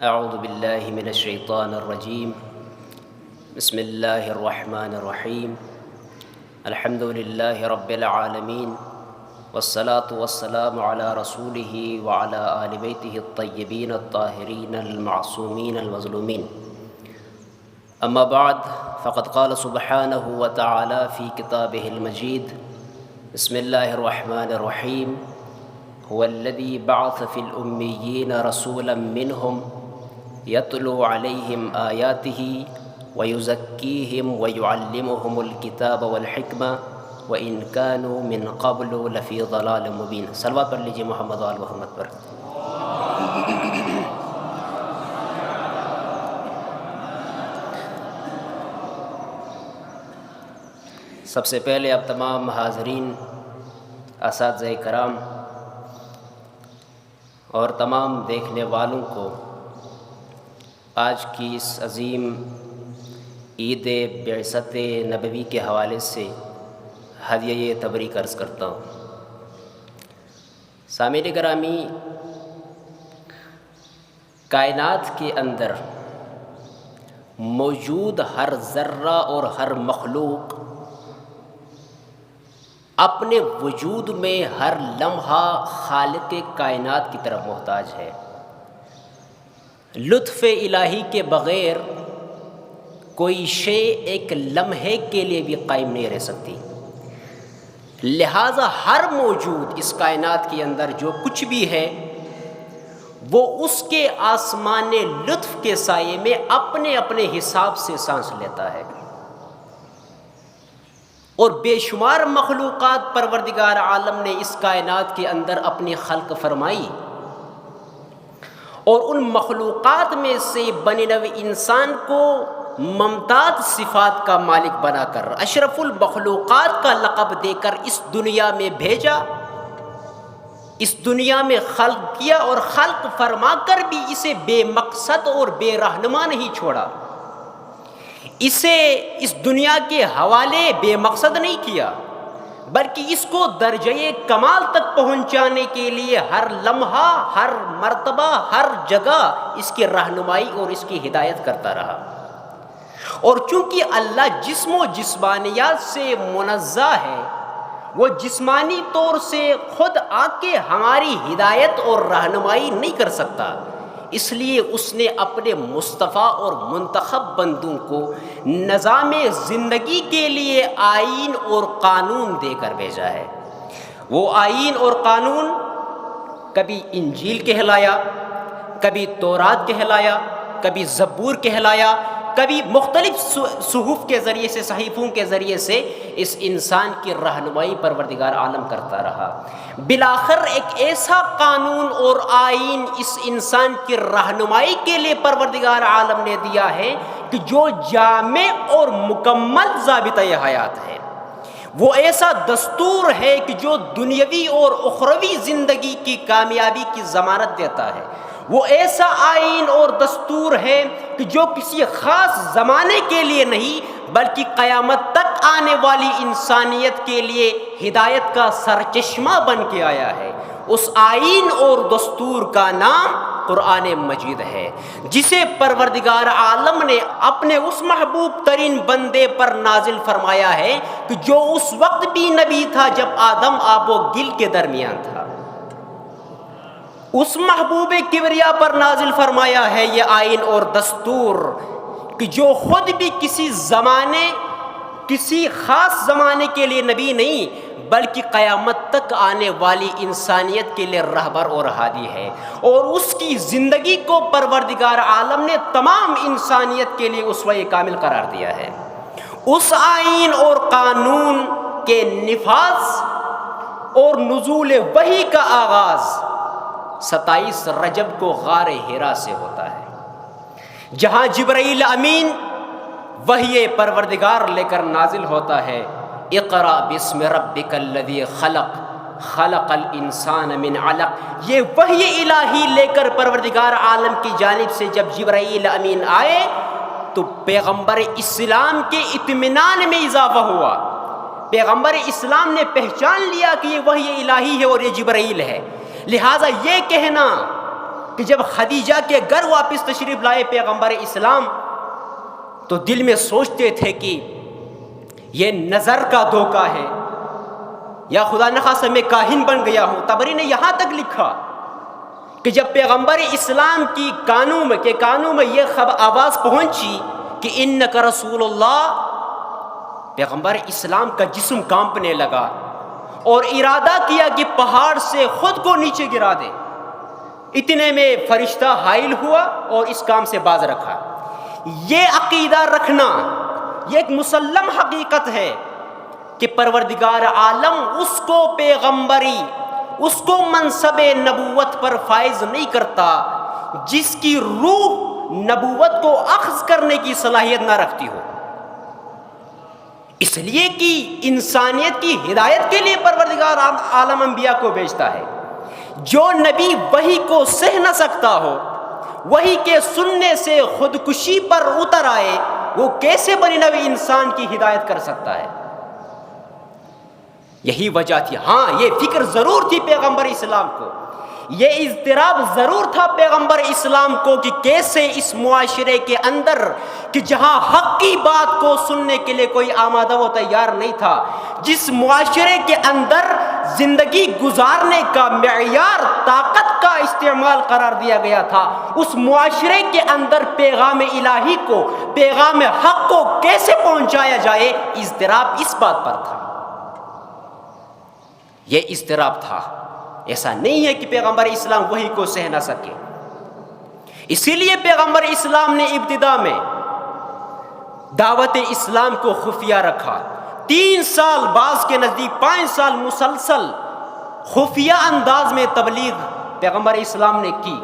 اعوذ باللہ من الشیطان الرجیم بسم اللہ الرحمن الرحیم الحمد للہ رب العالمین والصلاة والسلام علی رسولہ وعلی آل بیتہ الطیبین الطاہرین المعصومین المظلومین اما بعد فقد قال سبحانہ وتعالی فی کتابہ المجید بسم اللہ الرحمن الرحیم هو الذي بعث في الأميين رسولا منهم يتلو عليهم آياته ويزكيهم ويعلمهم الكتاب والحكمة وإن كانوا من قبل لفي ضلال مبين۔ صلوات پڑھ لیجیے محمد و آل محمد پر۔ سب سے پہلے اب تمام حاضرین، اساتذہ کرام اور تمام دیکھنے والوں کو آج کی اس عظیم عید بعثت نبوی کے حوالے سے ہدیہ تبریک عرض کرتا ہوں۔ سامعین گرامی، کائنات کے اندر موجود ہر ذرہ اور ہر مخلوق اپنے وجود میں ہر لمحہ خالق کائنات کی طرف محتاج ہے۔ لطف الہی کے بغیر کوئی شے ایک لمحے کے لیے بھی قائم نہیں رہ سکتی، لہٰذا ہر موجود اس کائنات کے اندر جو کچھ بھی ہے وہ اس کے آسمان لطف کے سائے میں اپنے اپنے حساب سے سانس لیتا ہے، اور بے شمار مخلوقات پروردگار عالم نے اس کائنات کے اندر اپنی خلق فرمائی، اور ان مخلوقات میں سے بنی نوع انسان کو ممتاز صفات کا مالک بنا کر اشرف المخلوقات کا لقب دے کر اس دنیا میں بھیجا، اس دنیا میں خلق کیا، اور خلق فرما کر بھی اسے بے مقصد اور بے رہنما نہیں چھوڑا، اسے اس دنیا کے حوالے بے مقصد نہیں کیا، بلکہ اس کو درجۂ کمال تک پہنچانے کے لیے ہر لمحہ، ہر مرتبہ، ہر جگہ اس کی رہنمائی اور اس کی ہدایت کرتا رہا۔ اور چونکہ اللہ جسم و جسمانیات سے منزہ ہے، وہ جسمانی طور سے خود آ کے ہماری ہدایت اور رہنمائی نہیں کر سکتا، اس لیے اس نے اپنے مصطفیٰ اور منتخب بندوں کو نظام زندگی کے لیے آئین اور قانون دے کر بھیجا ہے۔ وہ آئین اور قانون کبھی انجیل کہلایا، کبھی تورات کہلایا، کبھی زبور کہلایا، کبھی مختلف صحف کے ذریعے سے، صحیفوں کے ذریعے سے اس انسان کی رہنمائی پروردگار عالم کرتا رہا۔ بالآخر ایک ایسا قانون اور آئین اس انسان کی رہنمائی کے لیے پروردگار عالم نے دیا ہے کہ جو جامع اور مکمل ضابطۂ حیات ہے، وہ ایسا دستور ہے کہ جو دنیاوی اور اخروی زندگی کی کامیابی کی ضمانت دیتا ہے، وہ ایسا آئین اور دستور ہے کہ جو کسی خاص زمانے کے لیے نہیں بلکہ قیامت تک آنے والی انسانیت کے لیے ہدایت کا سرچشمہ بن کے آیا ہے۔ اس آئین اور دستور کا نام قرآن مجید ہے، جسے پروردگار عالم نے اپنے اس محبوب ترین بندے پر نازل فرمایا ہے کہ جو اس وقت بھی نبی تھا جب آدم آب و گل کے درمیان تھا۔ اس محبوب کبریا پر نازل فرمایا ہے یہ آئین اور دستور کہ جو خود بھی کسی زمانے، کسی خاص زمانے کے لیے نبی نہیں بلکہ قیامت تک آنے والی انسانیت کے لیے رہبر اور ہادی ہے، اور اس کی زندگی کو پروردگار عالم نے تمام انسانیت کے لیے اسوہ کامل قرار دیا ہے۔ اس آئین اور قانون کے نفاذ اور نزول وحی کا آغاز 27 رجب کو غار حرا سے ہوتا ہے، جہاں جبرائیل امین وحی پروردگار لے کر نازل ہوتا ہے۔ اقرأ باسم ربک الذی خلق خلق الانسان من علق، یہ وحی الہی لے کر پروردگار عالم کی جانب سے جب جبرائیل امین آئے تو پیغمبر اسلام کے اطمینان میں اضافہ ہوا، پیغمبر اسلام نے پہچان لیا کہ یہ وحی الہی ہے اور یہ جبرائیل ہے، لہٰذا یہ کہنا کہ جب خدیجہ کے گھر واپس تشریف لائے پیغمبر اسلام تو دل میں سوچتے تھے کہ یہ نظر کا دھوکہ ہے یا خدا نخواستہ میں کاہن بن گیا ہوں۔ طبری نے یہاں تک لکھا کہ جب پیغمبر اسلام کی کانوں میں یہ آواز پہنچی کہ انک رسول اللہ، پیغمبر اسلام کا جسم کانپنے لگا اور ارادہ کیا کہ پہاڑ سے خود کو نیچے گرا دے۔ اتنے میں فرشتہ حائل ہوا اور اس کام سے باز رکھا۔ یہ عقیدہ رکھنا یہ ایک مسلم حقیقت ہے کہ پروردگار عالم اس کو پیغمبری، اس کو منصب نبوت پر فائز نہیں کرتا جس کی روح نبوت کو اخذ کرنے کی صلاحیت نہ رکھتی ہو۔ اس لیے کہ انسانیت کی ہدایت کے لیے پروردگار عالم انبیاء کو بھیجتا ہے۔ جو نبی وحی کو سہ نہ سکتا ہو، وحی کے سننے سے خودکشی پر اتر آئے، وہ کیسے بنی نوع انسان کی ہدایت کر سکتا ہے؟ یہی وجہ تھی۔ ہاں، یہ فکر ضرور تھی پیغمبر اسلام کو، یہ اضطراب ضرور تھا پیغمبر اسلام کو کہ کیسے اس معاشرے کے اندر کہ جہاں حق کی بات کو سننے کے لیے کوئی آمادہ و تیار نہیں تھا، جس معاشرے کے اندر زندگی گزارنے کا معیار طاقت کا استعمال قرار دیا گیا تھا، اس معاشرے کے اندر پیغام الہی کو، پیغام حق کو کیسے پہنچایا جائے، اضطراب اس بات پر تھا۔ یہ اضطراب تھا۔ ایسا نہیں ہے کہ پیغمبر اسلام وحی کو سہ نہ سکے۔ اسی لیے پیغمبر اسلام نے ابتدا میں دعوت اسلام کو خفیہ رکھا۔ 3 سال، بعض کے نزدیک 5 سال مسلسل خفیہ انداز میں تبلیغ پیغمبر اسلام نے کی،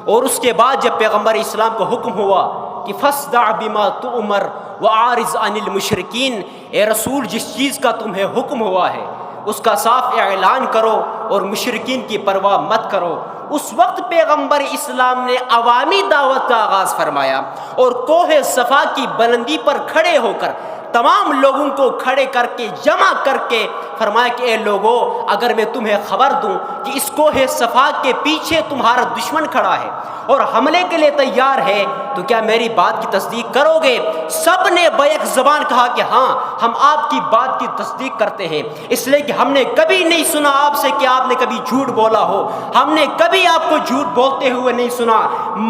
اور اس کے بعد جب پیغمبر اسلام کو حکم ہوا کہ فاصدع بما تؤمر واعرض عن المشرکین، اے رسول جس چیز کا تمہیں حکم ہوا ہے اس کا صاف اعلان کرو اور مشرکین کی پرواہ مت کرو۔ اس وقت پیغمبر اسلام نے عوامی دعوت کا آغاز فرمایا اور کوہ صفا کی بلندی پر کھڑے ہو کر تمام لوگوں کو کھڑے کر کے جمع کر کے فرمایا کہ اے لوگو، اگر میں تمہیں خبر دوں کہ اس کوہ صفا کے پیچھے تمہارا دشمن کھڑا ہے اور حملے کے لیے تیار ہے تو کیا میری بات کی تصدیق کرو گے؟ سب نے بیک زبان کہا کہ ہاں، ہم آپ کی بات کی تصدیق کرتے ہیں، اس لیے کہ ہم نے کبھی نہیں سنا آپ سے کہ آپ نے کبھی جھوٹ بولا ہو، ہم نے کبھی آپ کو جھوٹ بولتے ہوئے نہیں سنا۔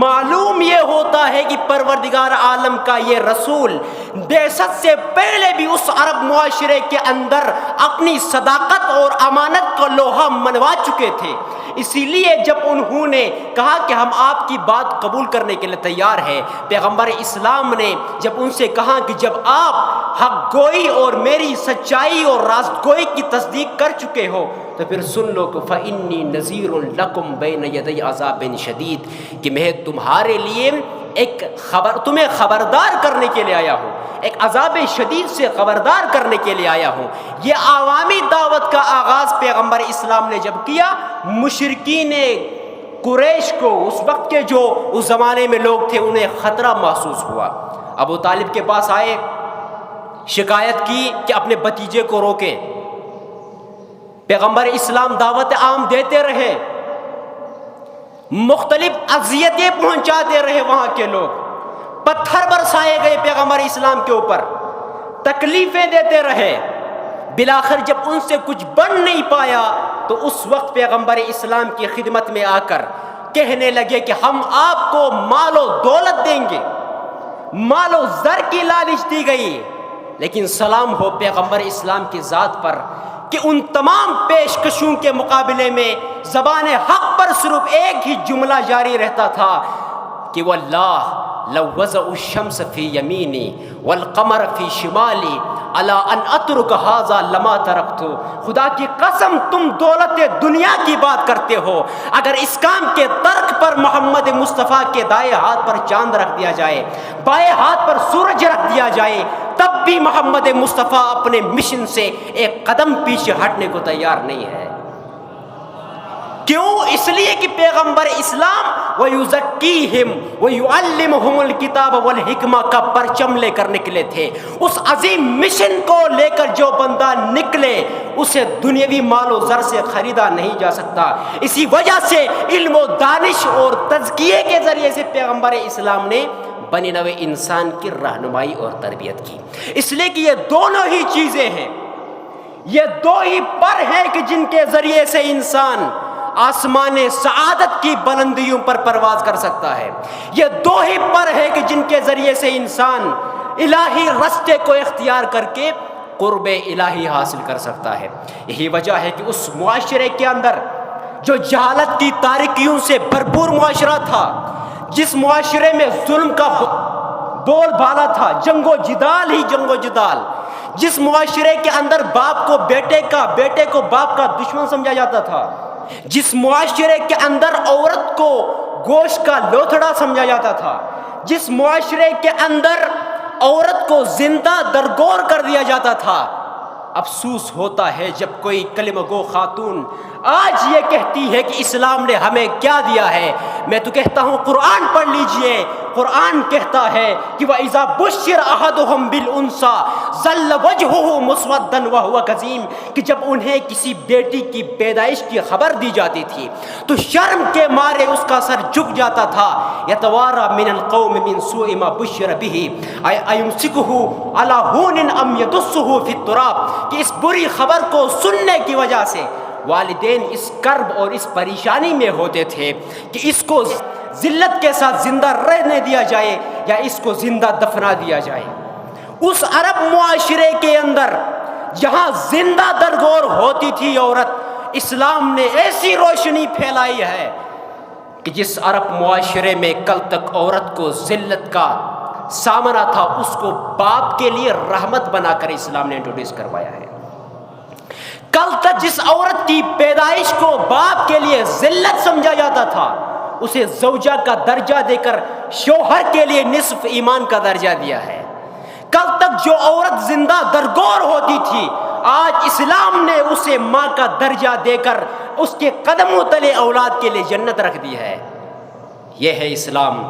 معلوم یہ ہوتا ہے کہ پروردگار عالم کا یہ رسول بعثت سے پہلے بھی اس عرب معاشرے کے اندر اپنی صداقت اور امانت کا لوہا منوا چکے تھے۔ اسی لیے جب انہوں نے کہا کہ ہم آپ کی بات قبول کرنے کے لیے تیار ہیں، پیغمبر اسلام نے جب ان سے کہا کہ جب آپ حق گوئی اور میری سچائی اور راست گوئی کی تصدیق کر چکے ہو تو پھر سن لو کہ فإنی نذیر لکم بین یدی عذاب شدید، کہ میں تمہارے لیے تمہیں خبردار کرنے کے لیے آیا ہوں، ایک عذاب شدید سے خبردار کرنے کے لیے آیا ہوں۔ یہ عوامی دعوت کا آغاز پیغمبر اسلام نے جب کیا، مشرکین قریش کو، اس وقت کے جو اس زمانے میں لوگ تھے، انہیں خطرہ محسوس ہوا۔ ابو طالب کے پاس آئے، شکایت کی کہ اپنے بھتیجے کو روکیں۔ پیغمبر اسلام دعوت عام دیتے رہے، مختلف اذیتیں پہنچاتے رہے، وہاں کے لوگ پتھر برسائے گئے پیغمبر اسلام کے اوپر، تکلیفیں دیتے رہے۔ بالآخر جب ان سے کچھ بن نہیں پایا تو اس وقت پیغمبر اسلام کی خدمت میں آ کر کہنے لگے کہ ہم آپ کو مال و دولت دیں گے۔ مال و زر کی لالچ دی گئی، لیکن سلام ہو پیغمبر اسلام کی ذات پر کہ ان تمام پیشکشوں کے مقابلے میں زبان حق پر صرف ایک ہی جملہ جاری رہتا تھا کہ واللہ لو وضع الشمس فی یمینی والقمر فی شمالی الا ان اترک ھذا لما ترکت۔ خدا کی قسم تم دولت دنیا کی بات کرتے ہو، اگر اس کام کے ترک پر محمد مصطفیٰ کے دائیں ہاتھ پر چاند رکھ دیا جائے، بائیں ہاتھ پر سورج رکھ دیا جائے، تب بھی محمد مصطفیٰ اپنے مشن سے ایک قدم پیچھے ہٹنے کو تیار نہیں ہے۔ کیوں؟ اس لیے کہ پیغمبر اسلام وَيُزَكِّيهِمْ وَيُعَلِّمُهُمُ الْكِتَابَ وَالْحِكْمَةَ کا پرچم لے کر نکلے تھے۔ اس عظیم مشن کو لے کر جو بندہ نکلے اسے دنیاوی مال و زر سے خریدا نہیں جا سکتا۔ اسی وجہ سے علم و دانش اور تزکیے کے ذریعے سے پیغمبر اسلام نے بنی نوع انسان کی رہنمائی اور تربیت کی۔ اس لیے کہ یہ دونوں ہی چیزیں ہیں، یہ دو ہی پر ہیں کہ جن کے ذریعے سے انسان آسمان سعادت کی بلندیوں پر پرواز کر سکتا ہے۔ یہ دو ہی پر ہے کہ جن کے ذریعے سے انسان الہی رستے کو اختیار کر کے قرب الہی حاصل کر سکتا ہے۔ یہی وجہ ہے کہ اس معاشرے کے اندر جو جہالت کی تاریکیوں سے بھرپور معاشرہ تھا، جس معاشرے میں ظلم کا بول بالا تھا، جنگ و جدال ہی جنگ و جدال، جس معاشرے کے اندر باپ کو بیٹے کا، بیٹے کو باپ کا دشمن سمجھا جاتا تھا، جس معاشرے کے اندر عورت کو گوشت کا لوتھڑا سمجھا جاتا تھا، جس معاشرے کے اندر عورت کو زندہ درگور کر دیا جاتا تھا، افسوس ہوتا ہے جب کوئی کلمہ گو خاتون آج یہ کہتی ہے کہ اسلام نے ہمیں کیا دیا ہے۔ میں تو کہتا ہوں قرآن پڑھ لیجئے، قرآن کہتا ہے کہ وَإِذَا بُشِّرَ أَحَدُهُمْ بِالْأُنثىٰ ظَلَّ وَجْهُهُ مُسْوَدًّا وَهُوَ كَظِيمٌ، کہ جب انہیں کسی بیٹی کی پیدائش کی خبر دی جاتی تھی تو شرم کے مارے اس کا سر جھک جاتا تھا۔ يَتَوَارَىٰ مِنَ الْقَوْمِ مِنْ سُوءِ مَا بُشِّرَ بِهِ أَيُمْسِكُهُ عَلَىٰ هُونٍ أَمْ يَدُسُّهُ فِي التُّرَابِ، کہ اس بری خبر کو سننے کی وجہ سے والدین اس کرب اور اس پریشانی میں ہوتے تھے کہ اس کو ذلت کے ساتھ زندہ رہنے دیا جائے یا اس کو زندہ دفنا دیا جائے۔ اس عرب معاشرے کے اندر جہاں زندہ درگور ہوتی تھی عورت، اسلام نے ایسی روشنی پھیلائی ہے کہ جس عرب معاشرے میں کل تک عورت کو ذلت کا سامنا تھا، اس کو باپ کے لیے رحمت بنا کر اسلام نے انٹروڈیوس کروایا ہے۔ کل تک جس عورت کی پیدائش کو باپ کے لیے ذلت سمجھا جاتا تھا، اسے زوجہ کا درجہ دے کر شوہر کے لیے نصف ایمان کا درجہ دیا ہے۔ کل تک جو عورت زندہ درگور ہوتی تھی، آج اسلام نے اسے ماں کا درجہ دے کر اس کے قدموں تلے اولاد کے لیے جنت رکھ دی ہے۔ یہ ہے اسلام۔